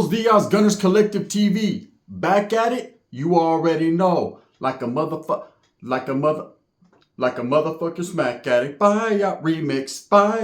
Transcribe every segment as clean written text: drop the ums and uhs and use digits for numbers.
Buenos dias, Gunners Collective TV. Back at it, you already know. Like a motherfucker smack at it. Bye, remix. Bye.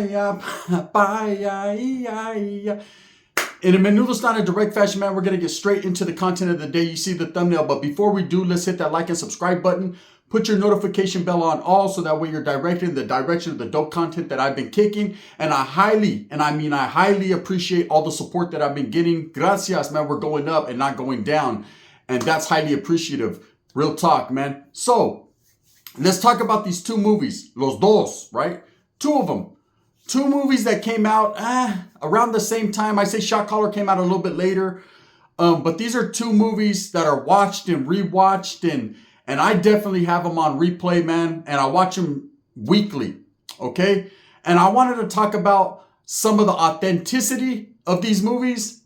In a menudo style in direct fashion, man, we're going to get straight into the content of the day. You see the thumbnail, but before we do, let's hit that like and subscribe button. Put your notification bell on all so that way you're directed in the direction of the dope content that I've been kicking. And I highly appreciate all the support that I've been getting. Gracias, man. We're going up and not going down. And that's highly appreciative. Real talk, man. So let's talk about these two movies. Los dos, right? Two of them. Two movies that came out around the same time. I say Shotcaller came out a little bit later. But these are two movies that are watched and rewatched, and I definitely have them on replay, man. And I watch them weekly, okay? And I wanted to talk about some of the authenticity of these movies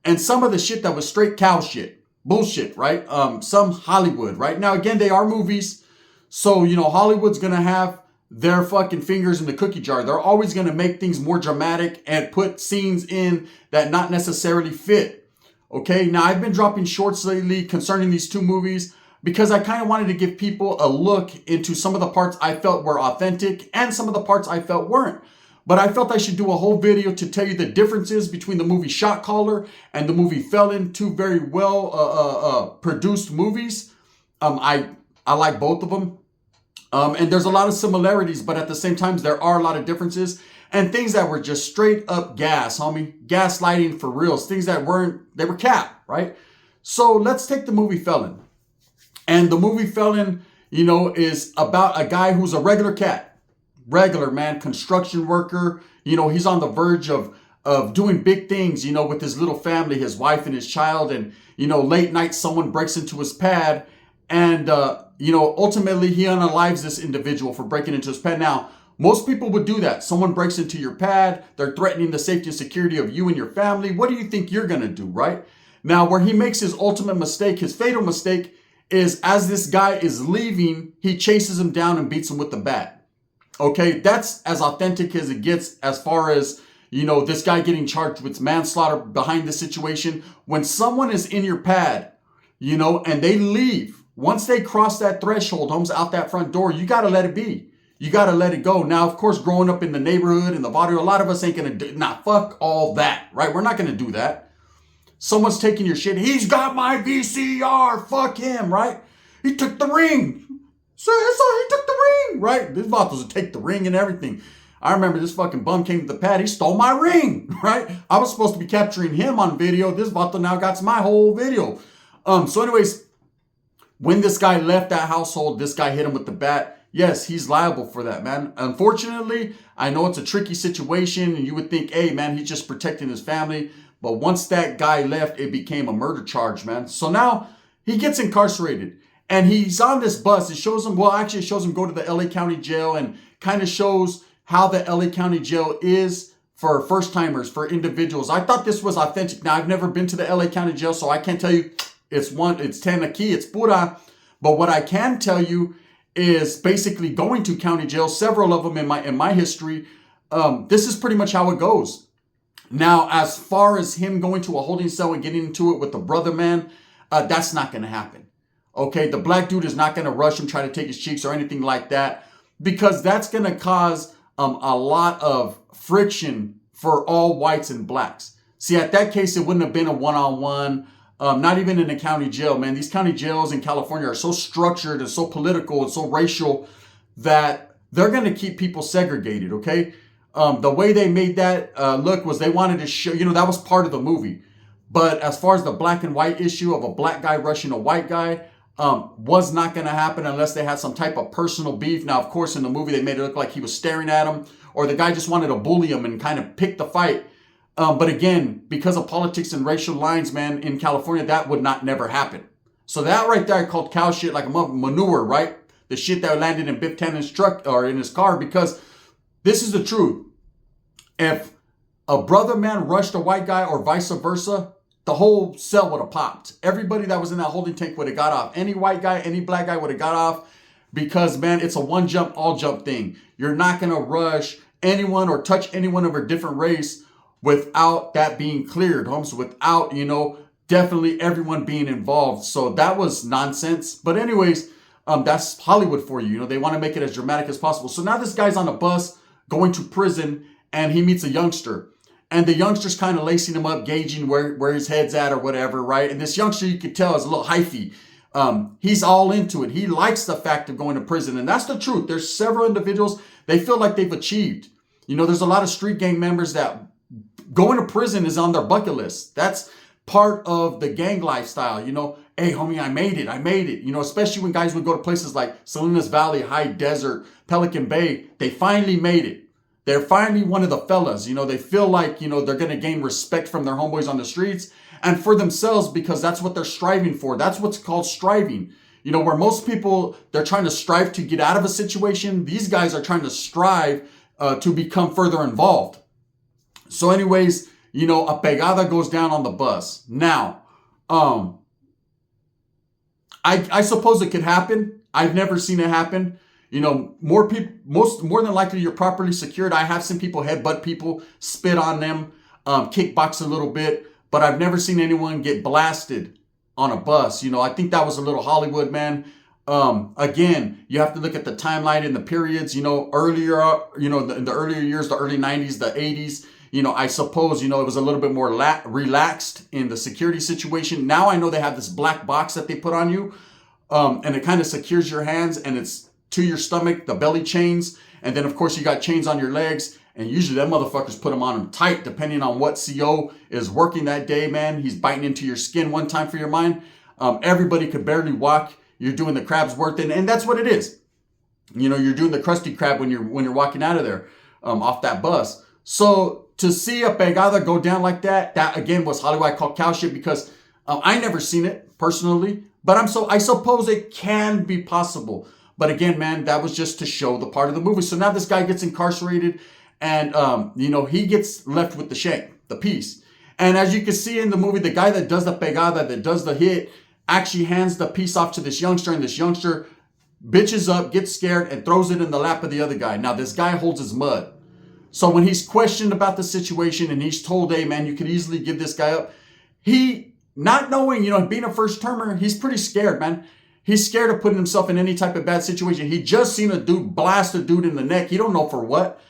and some of the shit that was straight cow shit. Bullshit, right? Some Hollywood, right? Now, again, they are movies. So, you know, Hollywood's going to have their fucking fingers in the cookie jar. They're always going to make things more dramatic and put scenes in that not necessarily fit. Okay, now I've been dropping shorts lately concerning these two movies because I kind of wanted to give people a look into some of the parts I felt were authentic and some of the parts I felt weren't. But I felt I should do a whole video to tell you the differences between the movie Shotcaller and the movie Felon, two very well produced movies. I like both of them. And there's a lot of similarities, but at the same time, there are a lot of differences and things that were just straight up gas, homie. Gaslighting for reals. Things that they were cap, right? So let's take the movie Felon. And the movie Felon, you know, is about a guy who's a regular cat. Regular, man, construction worker. You know, he's on the verge of doing big things, you know, with his little family, his wife and his child. And, you know, late night, someone breaks into his pad. And, you know, ultimately he unalives this individual for breaking into his pad. Now, most people would do that. Someone breaks into your pad. They're threatening the safety and security of you and your family. What do you think you're going to do, right? Now, where he makes his ultimate mistake, his fatal mistake, is as this guy is leaving, he chases him down and beats him with the bat. Okay, that's as authentic as it gets as far as, you know, this guy getting charged with manslaughter behind the situation. When someone is in your pad, you know, and they leave, once they cross that threshold, homes out that front door, you got to let it be. You got to let it go. Now, of course, growing up in the neighborhood, in the barrio, a lot of us ain't going to do, fuck all that, right? We're not going to do that. Someone's taking your shit. He's got my VCR. Fuck him, right? He took the ring. So he took the ring, right? This vatos will take the ring and everything. I remember this fucking bum came to the pad. He stole my ring, right? I was supposed to be capturing him on video. This vato now got my whole video. So anyways, when this guy left that household, this guy hit him with the bat. Yes, he's liable for that, man. Unfortunately, I know it's a tricky situation and you would think, hey, man, he's just protecting his family. But once that guy left, it became a murder charge, man. So now he gets incarcerated and he's on this bus. It shows him, it shows him go to the LA County jail and kind of shows how the LA County jail is for first timers, for individuals. I thought this was authentic. Now, I've never been to the LA County jail, so I can't tell you it's 10 aquí, it's pura. But what I can tell you is basically going to county jail, several of them in my history. This is pretty much how it goes. Now, as far as him going to a holding cell and getting into it with the brother man, that's not going to happen. Okay, the black dude is not going to rush him, try to take his cheeks or anything like that, because that's going to cause a lot of friction for all whites and blacks. See, at that case, it wouldn't have been a one-on-one, not even in a county jail, man. These county jails in California are so structured and so political and so racial that they're going to keep people segregated, okay? The way they made that look was they wanted to show, you know, that was part of the movie. But as far as the black and white issue of a black guy rushing a white guy, was not going to happen unless they had some type of personal beef. Now, of course, in the movie, they made it look like he was staring at him or the guy just wanted to bully him and kind of pick the fight. But again, because of politics and racial lines, man, in California, that would never happen. So that right there I called cow shit like a manure, right? The shit that landed in Biff Tannen's truck or in his car, because this is the truth. If a brother man rushed a white guy or vice versa, the whole cell would have popped. Everybody that was in that holding tank would have got off. Any white guy, any black guy would have got off because, man, it's a one jump, all jump thing. You're not going to rush anyone or touch anyone of a different race without that being cleared, Holmes, without, definitely everyone being involved. So that was nonsense. But anyways, that's Hollywood for you. They want to make it as dramatic as possible. So now this guy's on a bus going to prison, and he meets a youngster. And the youngster's kind of lacing him up, gauging where his head's at or whatever, right? And this youngster, you could tell, is a little hyphy. He's all into it. He likes the fact of going to prison. And that's the truth. There's several individuals, they feel like they've achieved. There's a lot of street gang members that going to prison is on their bucket list. That's part of the gang lifestyle. Hey, homie, I made it. Especially when guys would go to places like Salinas Valley, High Desert, Pelican Bay. They finally made it. They're finally one of the fellas. They feel like, they're going to gain respect from their homeboys on the streets and for themselves, because that's what they're striving for. That's what's called striving. Where most people, they're trying to strive to get out of a situation. These guys are trying to strive to become further involved. So anyways, a pegada goes down on the bus. Now, I suppose it could happen. I've never seen it happen. More than likely you're properly secured. I have seen people headbutt people, spit on them, kickbox a little bit, but I've never seen anyone get blasted on a bus. I think that was a little Hollywood, man. Again, you have to look at the timeline and the periods, earlier, in the earlier years, the early 90s, the 80s, I suppose, it was a little bit more relaxed in the security situation. Now I know they have this black box that they put on you, and it kind of secures your hands, and it's to your stomach, the belly chains. And then of course you got chains on your legs, and usually them motherfuckers put them on them tight, depending on what CO is working that day, man. He's biting into your skin one time for your mind. Everybody could barely walk. You're doing the crab's worth, and that's what it is. You're doing the Krusty Krab when you're walking out of there, off that bus. So to see a pegada go down like that again was Hollywood. I call cow shit, because I never seen it personally, but I suppose it can be possible. But again, man, that was just to show the part of the movie. So now this guy gets incarcerated, and he gets left with the shank, the piece. And as you can see in the movie, the guy that does the pegada, that does the hit, actually hands the piece off to this youngster, and this youngster bitches up, gets scared, and throws it in the lap of the other guy. Now this guy holds his mud. So when he's questioned about the situation and he's told, hey man, you could easily give this guy up, he, not knowing, being a first termer, he's pretty scared, man. He's scared of putting himself in any type of bad situation. He just seen a dude blast a dude in the neck. He don't know for what.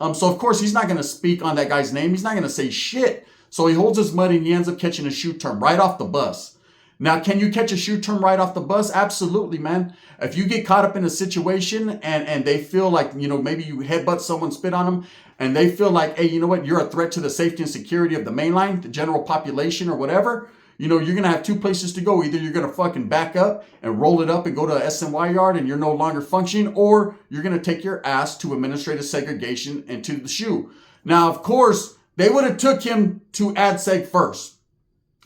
So of course he's not going to speak on that guy's name. He's not going to say shit. So he holds his mud, and he ends up catching a shoe term right off the bus. Now, can you catch a shoe term right off the bus? Absolutely, man. If you get caught up in a situation and they feel like, maybe you headbutt someone, spit on them, and they feel like, hey, you know what? You're a threat to the safety and security of the mainline, the general population or whatever. You're going to have two places to go. Either you're going to fucking back up and roll it up and go to a SNY yard and you're no longer functioning, or you're going to take your ass to administrative segregation and to the shoe. Now, of course, they would have took him to AdSeg first.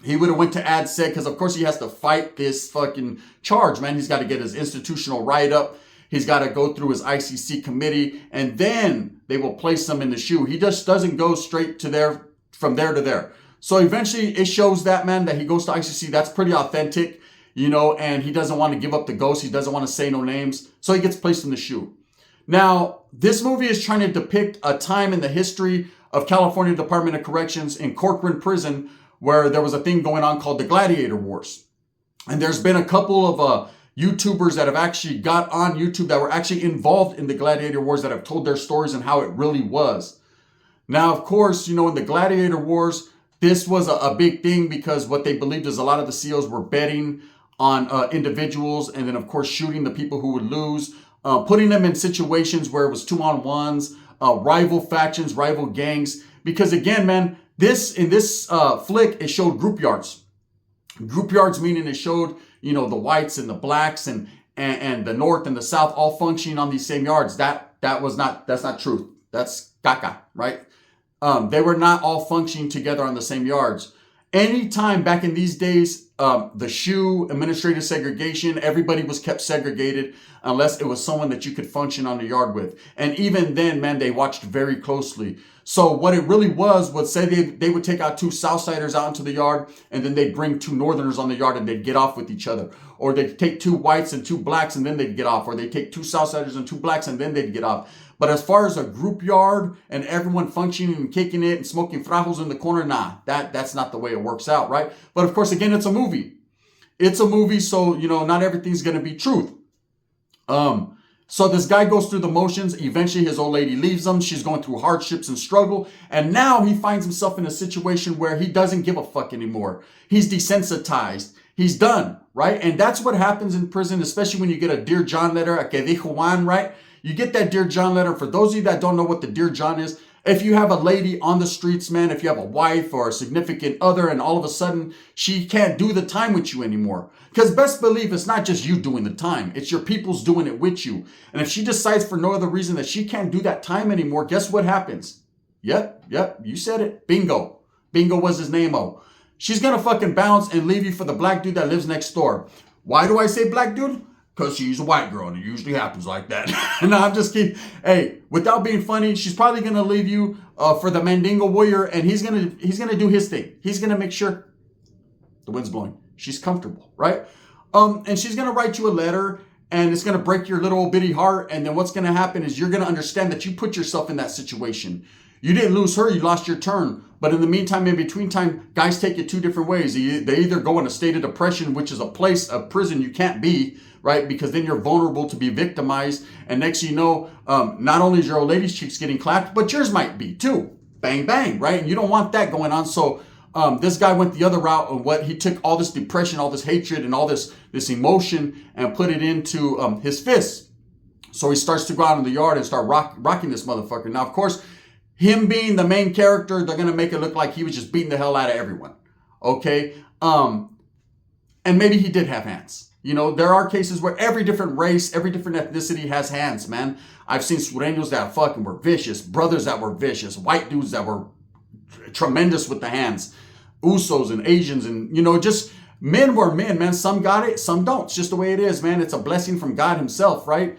He would have went to AdSeg because, of course, he has to fight this fucking charge, man. He's got to get his institutional write-up. He's got to go through his ICC committee, and then they will place him in the shoe. He just doesn't go straight to there, from there to there. So eventually it shows that, man, that he goes to ICC. That's pretty authentic, and he doesn't want to give up the ghost. He doesn't want to say no names. So he gets placed in the shoe. Now, this movie is trying to depict a time in the history of California Department of Corrections in Corcoran Prison, where there was a thing going on called the Gladiator Wars. And there's been a couple of YouTubers that have actually got on YouTube that were actually involved in the Gladiator Wars that have told their stories and how it really was. Now, of course, in the Gladiator Wars, this was a big thing because what they believed is a lot of the COs were betting on individuals, and then, of course, shooting the people who would lose, putting them in situations where it was 2-on-1s, rival factions, rival gangs. Because again, man, in this flick, it showed group yards. Group yards meaning it showed, the whites and the blacks and the north and the south all functioning on these same yards. That's not truth. That's caca, right? They were not all functioning together on the same yards. Anytime back in these days, the shoe, administrative segregation, everybody was kept segregated unless it was someone that you could function on the yard with. And even then, man, they watched very closely. So what it really was say they would take out two Southsiders out into the yard, and then they'd bring two Northerners on the yard and they'd get off with each other. Or they'd take two whites and two blacks and then they'd get off. Or they'd take two Southsiders and two blacks and then they'd get off. But as far as a group yard and everyone functioning and kicking it and smoking frajos in the corner, nah, that's not the way it works out, right? But of course, again, it's a movie. It's a movie, so, not everything's going to be truth. So this guy goes through the motions. Eventually, his old lady leaves him. She's going through hardships and struggle. And now he finds himself in a situation where he doesn't give a fuck anymore. He's desensitized. He's done, right? And that's what happens in prison, especially when you get a Dear John letter, a que dijo Juan, right? You get that Dear John letter. For those of you that don't know what the Dear John is, if you have a lady on the streets, man, if you have a wife or a significant other and all of a sudden she can't do the time with you anymore. Because best believe it's not just you doing the time. It's your people's doing it with you. And if she decides for no other reason that she can't do that time anymore, guess what happens? Yep, you said it. Bingo. Bingo was his name-o. She's going to fucking bounce and leave you for the black dude that lives next door. Why do I say black dude? Because she's a white girl and it usually happens like that. No, I'm just kidding. Hey, without being funny, she's probably going to leave you for the Mandingo warrior, and he's going to do his thing. He's going to make sure the wind's blowing. She's comfortable, right? And she's going to write you a letter, and it's going to break your little bitty heart. And then what's going to happen is you're going to understand that you put yourself in that situation. You didn't lose her, you lost your turn. But in the meantime, in between time, guys take it two different ways. They either go in a state of depression, which is a prison you can't be, right? Because then you're vulnerable to be victimized. And next you know, not only is your old lady's cheeks getting clapped, but yours might be too. Bang, bang, right? And you don't want that going on. So this guy went the other route of he took all this depression, all this hatred, and all this emotion and put it into his fists. So he starts to go out in the yard and start rocking this motherfucker. Now, of course, him being the main character, they're going to make it look like he was just beating the hell out of everyone. Okay? And maybe he did have hands. There are cases where every different race, every different ethnicity has hands, man. I've seen sureños that fucking were vicious, brothers that were vicious, white dudes that were tremendous with the hands, Usos and Asians, and, just men were men, man. Some got it, some don't. It's just the way it is, man. It's a blessing from God himself, right?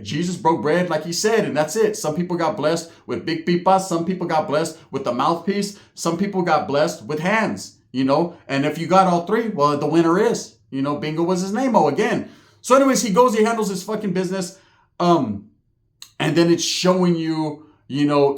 Jesus broke bread like he said, and that's it. Some people got blessed with big pipas. Some people got blessed with the mouthpiece. Some people got blessed with hands, And if you got all three, well, the winner is, Bingo was his name-o again. So anyways, he goes, he handles his fucking business. And then it's showing you,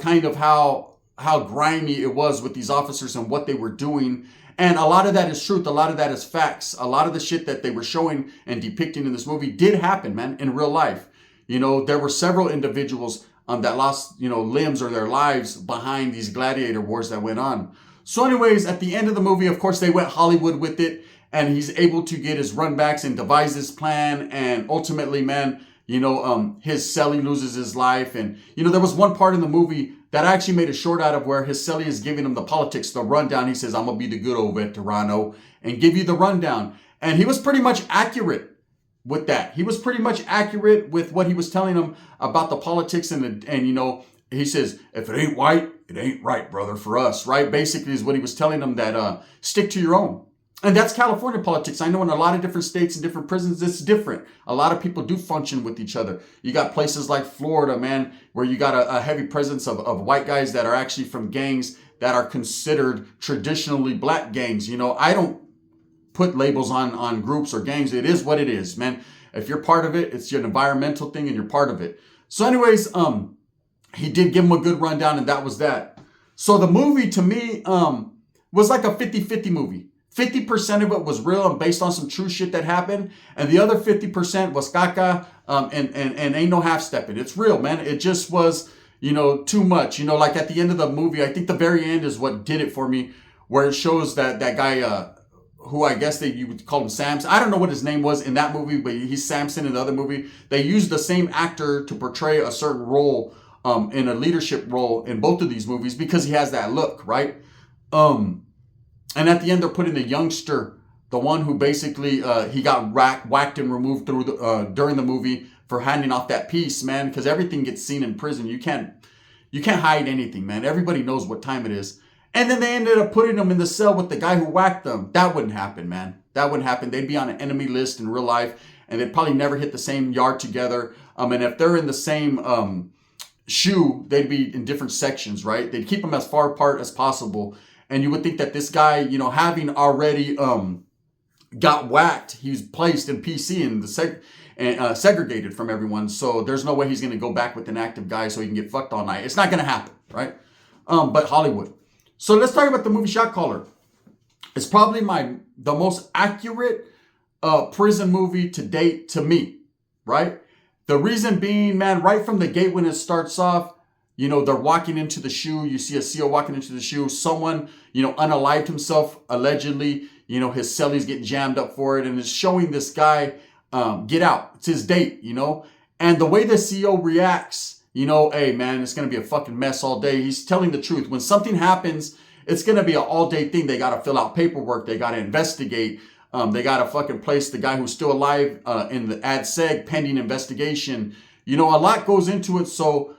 kind of how grimy it was with these officers and what they were doing. And a lot of that is truth. A lot of that is facts. A lot of the shit that they were showing and depicting in this movie did happen, man, in real life. There were several individuals that lost, limbs or their lives behind these gladiator wars that went on. So anyways, at the end of the movie, of course, they went Hollywood with it, and he's able to get his runbacks and devise his plan. And ultimately, man, his cellie loses his life. And, there was one part in the movie that I actually made a short out of where his cellie is giving him the politics, the rundown. He says, I'm going to be the good old veterano and give you the rundown. And he was pretty much accurate with that. He was pretty much accurate with what he was telling him about the politics. And he says, if it ain't white, it ain't right, brother, for us, right? Basically is what he was telling them, that stick to your own. And that's California politics. I know in a lot of different states and different prisons, it's different. A lot of people do function with each other. You got places like Florida, man, where you got a heavy presence of white guys that are actually from gangs that are considered traditionally black gangs. I don't put labels on groups or gangs. It is what it is, man. If you're part of it, it's an environmental thing and you're part of it. So anyways, he did give him a good rundown, and that was that. So the movie to me was like a 50-50 movie. 50% of it was real and based on some true shit that happened. And the other 50% was caca and ain't no half-stepping. It's real, man. It just was, too much. Like at the end of the movie, I think the very end is what did it for me, where it shows that guy, who I guess you would call him Samson. I don't know what his name was in that movie, but he's Samson in the other movie. They used the same actor to portray a certain role in a leadership role in both of these movies because he has that look, right? And at the end, they're putting the youngster, the one who basically he got whacked and removed during the movie for handing off that piece, man. Because everything gets seen in prison. You can't hide anything, man. Everybody knows what time it is. And then they ended up putting them in the cell with the guy who whacked them. That wouldn't happen, man. That wouldn't happen. They'd be on an enemy list in real life, and they'd probably never hit the same yard together. And if they're in the same shoe, they'd be in different sections, right? They'd keep them as far apart as possible. And you would think that this guy, having already got whacked, he's placed in PC and segregated from everyone. So there's no way he's going to go back with an active guy so he can get fucked all night. It's not going to happen, right? But Hollywood. So let's talk about the movie Shotcaller. It's probably the most accurate prison movie to date to me, right? The reason being, man, right from the gate when it starts off, they're walking into the shoe. You see a CO walking into the shoe. Someone, unalived himself, allegedly. His celly's getting jammed up for it. And it's showing this guy get out. It's his date, And the way the CO reacts, hey, man, it's going to be a fucking mess all day. He's telling the truth. When something happens, it's going to be an all-day thing. They got to fill out paperwork. They got to investigate. They got to fucking place the guy who's still alive in the ad seg pending investigation. A lot goes into it. So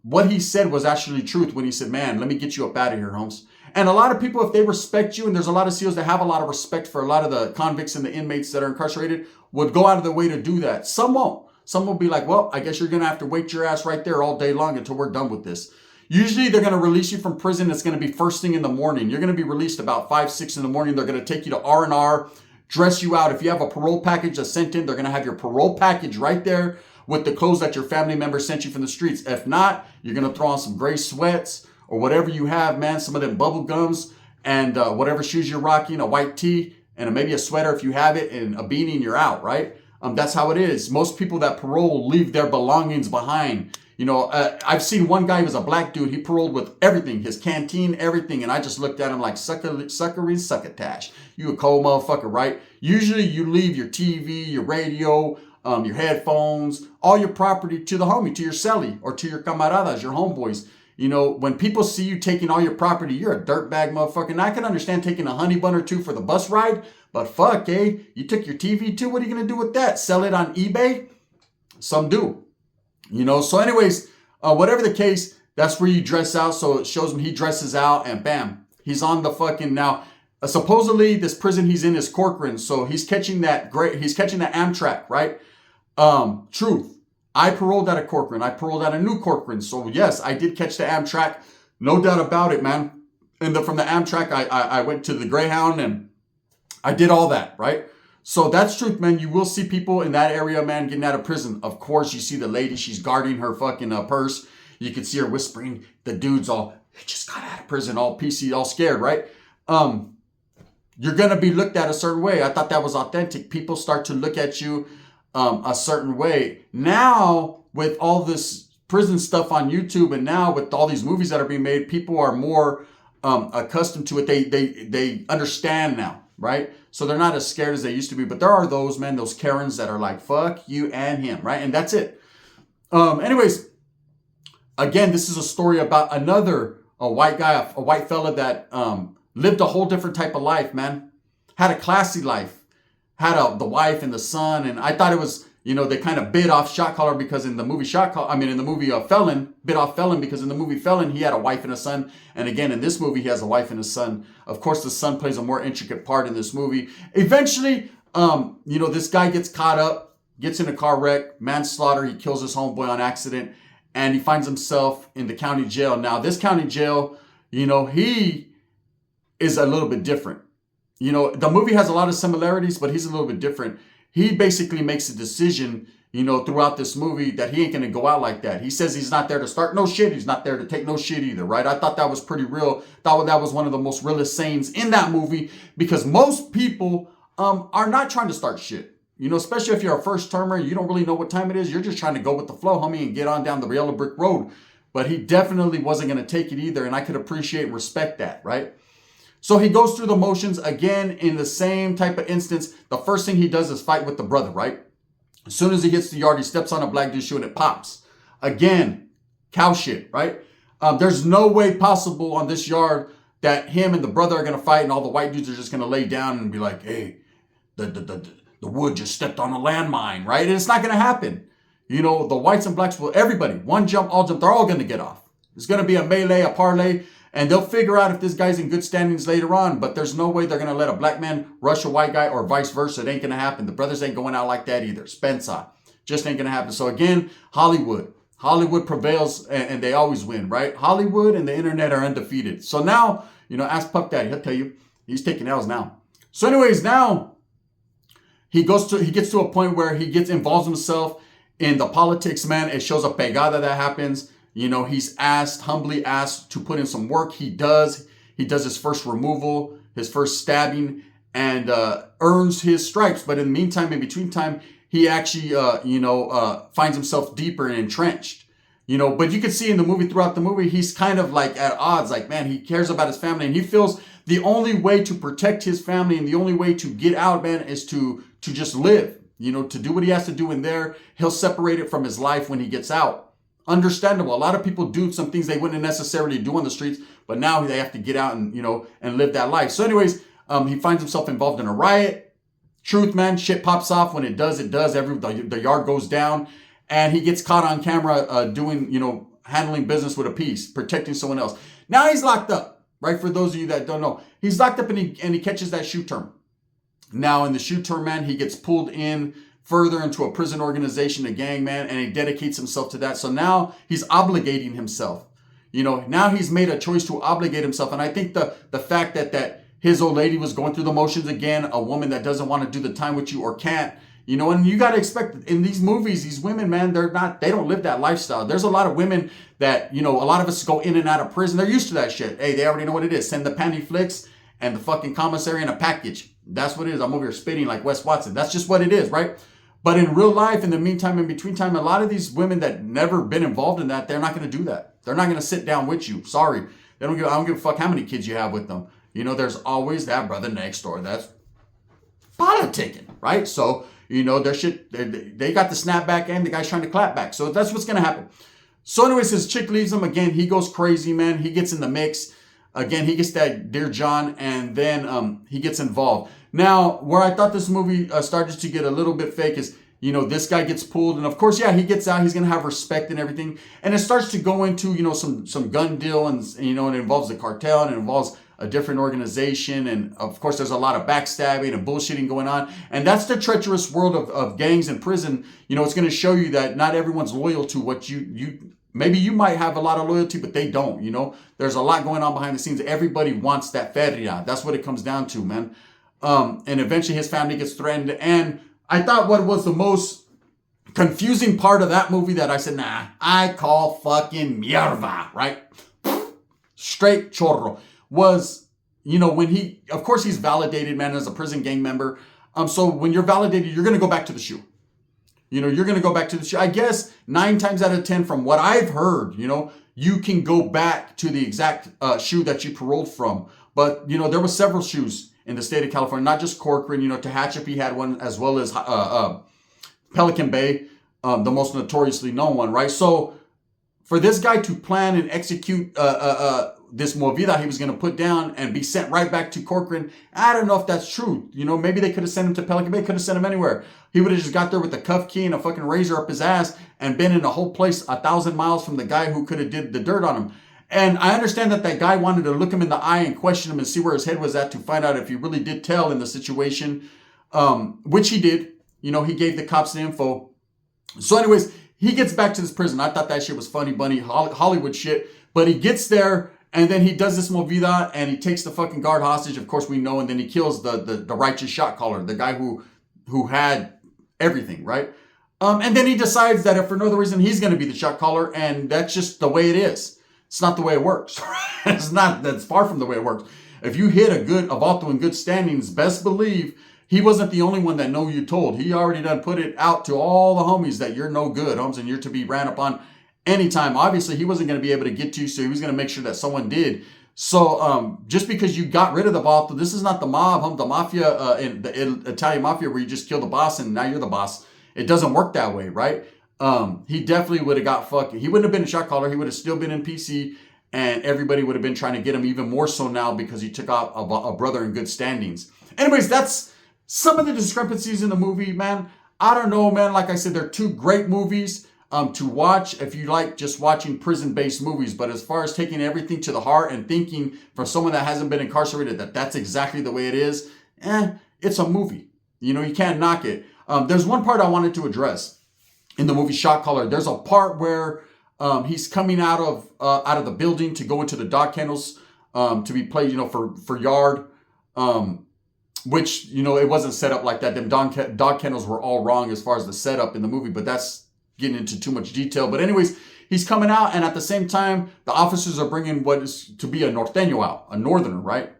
what he said was actually truth when he said, man, let me get you up out of here, Holmes. And a lot of people, if they respect you, and there's a lot of CEOs that have a lot of respect for a lot of the convicts and the inmates that are incarcerated, would go out of their way to do that. Some won't. Some will be like, well, I guess you're going to have to wait your ass right there all day long until we're done with this. Usually they're going to release you from prison. It's going to be first thing in the morning. You're going to be released about 5, 6 in the morning. They're going to take you to R&R, dress you out. If you have a parole package that's sent in, they're going to have your parole package right there with the clothes that your family member sent you from the streets. If not, you're going to throw on some gray sweats or whatever you have, man, some of them bubble gums and whatever shoes you're rocking, a white tee and maybe a sweater if you have it and a beanie and you're out, right? That's how it is. Most people that parole leave their belongings behind. I've seen one guy who was a black dude. He paroled with everything, his canteen, everything. And I just looked at him like succotash. You a cold motherfucker, right? Usually you leave your TV, your radio, your headphones, all your property to the homie, to your celly or to your camaradas, your homeboys. When people see you taking all your property, you're a dirtbag motherfucker. And I can understand taking a honey bun or two for the bus ride, but fuck, you took your TV too? What are you going to do with that? Sell it on eBay? Some do. So anyways, whatever the case, that's where you dress out. So it shows him he dresses out and bam, he's on the fucking now. Supposedly this prison he's in is Corcoran. So he's catching that Amtrak, right? Truth. I paroled out of Corcoran. I paroled out of New Corcoran. So yes, I did catch the Amtrak. No doubt about it, man. And from the Amtrak, I went to the Greyhound and I did all that, right? So that's truth, man. You will see people in that area, man, getting out of prison. Of course, you see the lady. She's guarding her fucking purse. You can see her whispering. The dude's all, he just got out of prison, all PC, all scared, right? You're going to be looked at a certain way. I thought that was authentic. People start to look at you a certain way. Now, with all this prison stuff on YouTube and now with all these movies that are being made, people are more accustomed to it. They understand now. Right? So they're not as scared as they used to be, but there are those, man, those Karens that are like, fuck you and him, right? And that's it. Anyways, again, this is a story about a white guy, a white fella that lived a whole different type of life, man. Had a classy life, had the wife and the son, and I thought it was, they kind of bit off Shotcaller because in the movie Felon, bit off Felon because in the movie Felon, he had a wife and a son. And again, in this movie, he has a wife and a son. Of course, the son plays a more intricate part in this movie. Eventually, this guy gets caught up, gets in a car wreck, manslaughter. He kills his homeboy on accident and he finds himself in the county jail. Now, this county jail, he is a little bit different. The movie has a lot of similarities, but he's a little bit different. He basically makes a decision, throughout this movie that he ain't going to go out like that. He says he's not there to start no shit. He's not there to take no shit either, right? I thought that was pretty real. Thought that was one of the most realest sayings in that movie because most people are not trying to start shit. Especially if you're a first termer, you don't really know what time it is. You're just trying to go with the flow, homie, and get on down the yellow brick road. But he definitely wasn't going to take it either. And I could appreciate and respect that, right? So he goes through the motions again in the same type of instance. The first thing he does is fight with the brother, right? As soon as he hits the yard, he steps on a black dude's shoe and it pops. Again, cow shit, right? There's no way possible on this yard that him and the brother are going to fight and all the white dudes are just going to lay down and be like, hey, the wood just stepped on a landmine, right? And it's not going to happen. The whites and blacks will, everybody, one jump, all jump, they're all going to get off. It's going to be a melee, a parlay. And they'll figure out if this guy's in good standings later on, but there's no way they're going to let a black man rush a white guy or vice versa. It ain't going to happen. The brothers ain't going out like that either. Spencer. Just ain't going to happen. So again, Hollywood. Hollywood prevails and they always win, right? Hollywood and the internet are undefeated. So now, ask Puff Daddy. He'll tell you he's taking L's now. So anyways, now he gets to a point where he involves himself in the politics, man. It shows a pegada that happens. He's humbly asked to put in some work. He does. He does his first removal, his first stabbing, and earns his stripes. But in the meantime, in between time, he actually, finds himself deeper and entrenched. But you can see in the movie, throughout the movie, he's kind of like at odds. Like, man, he cares about his family, and he feels the only way to protect his family and the only way to get out, man, is to just live. To do what he has to do in there. He'll separate it from his life when he gets out. Understandable. A lot of people do some things they wouldn't necessarily do on the streets, but now they have to get out and, and live that life. So anyways, he finds himself involved in a riot. Truth, man, shit pops off. When it does. The yard goes down, and he gets caught on camera doing, handling business with a piece, protecting someone else. Now he's locked up, right? For those of you that don't know, he's locked up and he catches that shoe term. Now in the shoe term, man, he gets pulled in further into a prison organization, a gang, man, and he dedicates himself to that. So now he's obligating himself. Now he's made a choice to obligate himself. And I think the fact that his old lady was going through the motions again, a woman that doesn't want to do the time with you or can't, and you got to expect in these movies, these women, man, they don't live that lifestyle. There's a lot of women that, a lot of us go in and out of prison. They're used to that shit. Hey, they already know what it is. Send the panty flicks and the fucking commissary in a package. That's what it is. I'm over here spitting like Wes Watson. That's just what it is, right? But in real life, in the meantime, in between time, a lot of these women that never been involved in that, they're not going to do that. They're not going to sit down with you. Sorry. I don't give a fuck how many kids you have with them. There's always that brother next door that's politicking, right? So, their shit, they got the snap back and the guy's trying to clap back. So that's what's going to happen. So anyways, his chick leaves him. Again, he goes crazy, man. He gets in the mix. Again, he gets that Dear John, and then he gets involved. Now, where I thought this movie started to get a little bit fake is, this guy gets pulled. And of course, yeah, he gets out. He's going to have respect and everything. And it starts to go into, some gun deal. And, it involves the cartel and it involves a different organization. And of course, there's a lot of backstabbing and bullshitting going on. And that's the treacherous world of gangs in prison. It's going to show you that not everyone's loyal to what maybe you might have a lot of loyalty, but they don't, There's a lot going on behind the scenes. Everybody wants that feria. That's what it comes down to, man. And eventually his family gets threatened. And I thought what was the most confusing part of that movie that I said, nah, I call fucking mierda, right? Straight chorro. Was, when of course he's validated, man, as a prison gang member. So when you're validated, you're going to go back to the shoe. You're going to go back to the shoe. I guess 9 times out of 10 from what I've heard, you can go back to the exact shoe that you paroled from. But, there were several shoes in the state of California, not just Corcoran. Tehachapi had one, as well as Pelican Bay, the most notoriously known one, right? So for this guy to plan and execute this movida he was going to put down and be sent right back to Corcoran, I don't know if that's true. Maybe they could have sent him to Pelican Bay, could have sent him anywhere. He would have just got there with a cuff key and a fucking razor up his ass and been in a whole place 1,000 miles from the guy who could have did the dirt on him. And I understand that guy wanted to look him in the eye and question him and see where his head was at to find out if he really did tell in the situation, which he did. He gave the cops the info. So anyways, he gets back to this prison. I thought that shit was funny, bunny, Hollywood shit. But he gets there, and then he does this movida, and he takes the fucking guard hostage. Of course, we know. And then he kills the righteous shot caller, the guy who had everything, right? And then he decides that if for no other reason, he's going to be the shot caller, and that's just the way it is. It's not the way it works. That's far from the way it works. If you hit a vato in good standings, best believe he wasn't the only one that know you told. He already done put it out to all the homies that you're no good, homes, and you're to be ran upon anytime. Obviously, he wasn't going to be able to get to you, so he was going to make sure that someone did. So just because you got rid of the vato, this is not the mob, the mafia, in the Italian mafia where you just kill the boss and now you're the boss. It doesn't work that way, right? He definitely would have got fucking. He wouldn't have been a shot caller. He would have still been in PC, and everybody would have been trying to get him even more so now because he took out a brother in good standings. Anyways, that's some of the discrepancies in the movie, man. I don't know, man. Like I said, they're 2 great movies. to watch if you like just watching prison-based movies. But as far as taking everything to the heart and thinking from someone that hasn't been incarcerated that that's exactly the way it is, it's a movie. You know, you can't knock it. There's one part I wanted to address in the movie Shotcaller. There's a part where he's coming out of the building to go into the dog kennels to be played, you know, for yard. Which, you know, it wasn't set up like that. Them dog kennels were all wrong as far as the setup in the movie, but that's getting into too much detail. But anyways, he's coming out, and at the same time, the officers are bringing what is to be a norteño out, a northerner, right?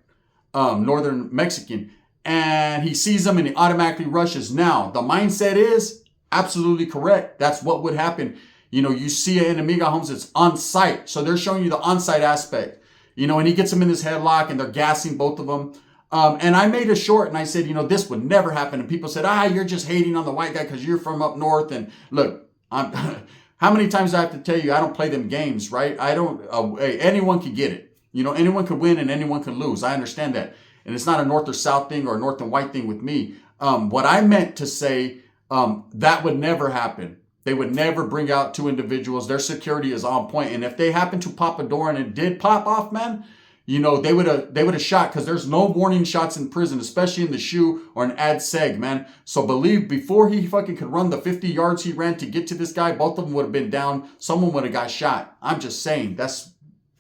Northern Mexican. And he sees them and he automatically rushes. Now, the mindset is absolutely correct. That's what would happen. You know, you see an enemiga, Holmes, it's on site. So they're showing you the on-site aspect. You know, and he gets them in this headlock and they're gassing both of them. And I made a short and I said, you know, this would never happen. And people said, you're just hating on the white guy because you're from up north. And look, how many times do I have to tell you, I don't play them games, right? I don't, anyone can get it. You know, anyone could win and anyone can lose. I understand that. And it's not a north or south thing or a north and white thing with me. What I meant to say, that would never happen. They would never bring out two individuals. Their security is on point. And if they happen to pop a door and it did pop off, man, you know, they would have shot, because there's no warning shots in prison, especially in the shoe or an ad seg, man. So believe before he fucking could run the 50 yards he ran to get to this guy, both of them would have been down. Someone would have got shot. I'm just saying, that's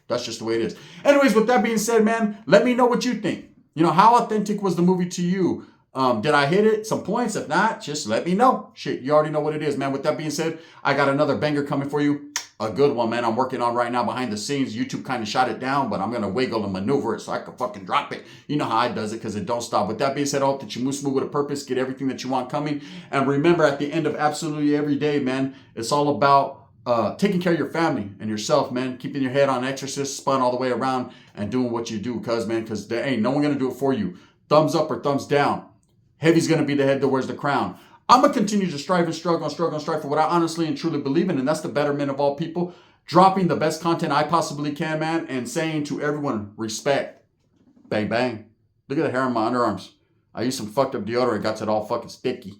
just the way it is. Anyways, with that being said, man, let me know what you think. You know, how authentic was the movie to you? Did I hit it? Some points? If not, just let me know. Shit, you already know what it is, man. With that being said, I got another banger coming for you. A good one, man. I'm working on right now behind the scenes. YouTube kind of shot it down, but I'm going to wiggle and maneuver it so I can fucking drop it. You know how I does it, because it don't stop. With that being said, I hope that you move smooth with a purpose, get everything that you want coming. And remember, at the end of absolutely every day, man, it's all about taking care of your family and yourself, man. Keeping your head on exorcist, spun all the way around, and doing what you do, because there ain't no one going to do it for you. Thumbs up or thumbs down. Heavy's going to be the head that wears the crown. I'm going to continue to strive and struggle for what I honestly and truly believe in, and that's the betterment of all people. Dropping the best content I possibly can, man, and saying to everyone, respect. Bang, bang. Look at the hair on my underarms. I used some fucked up deodorant, got it all fucking sticky.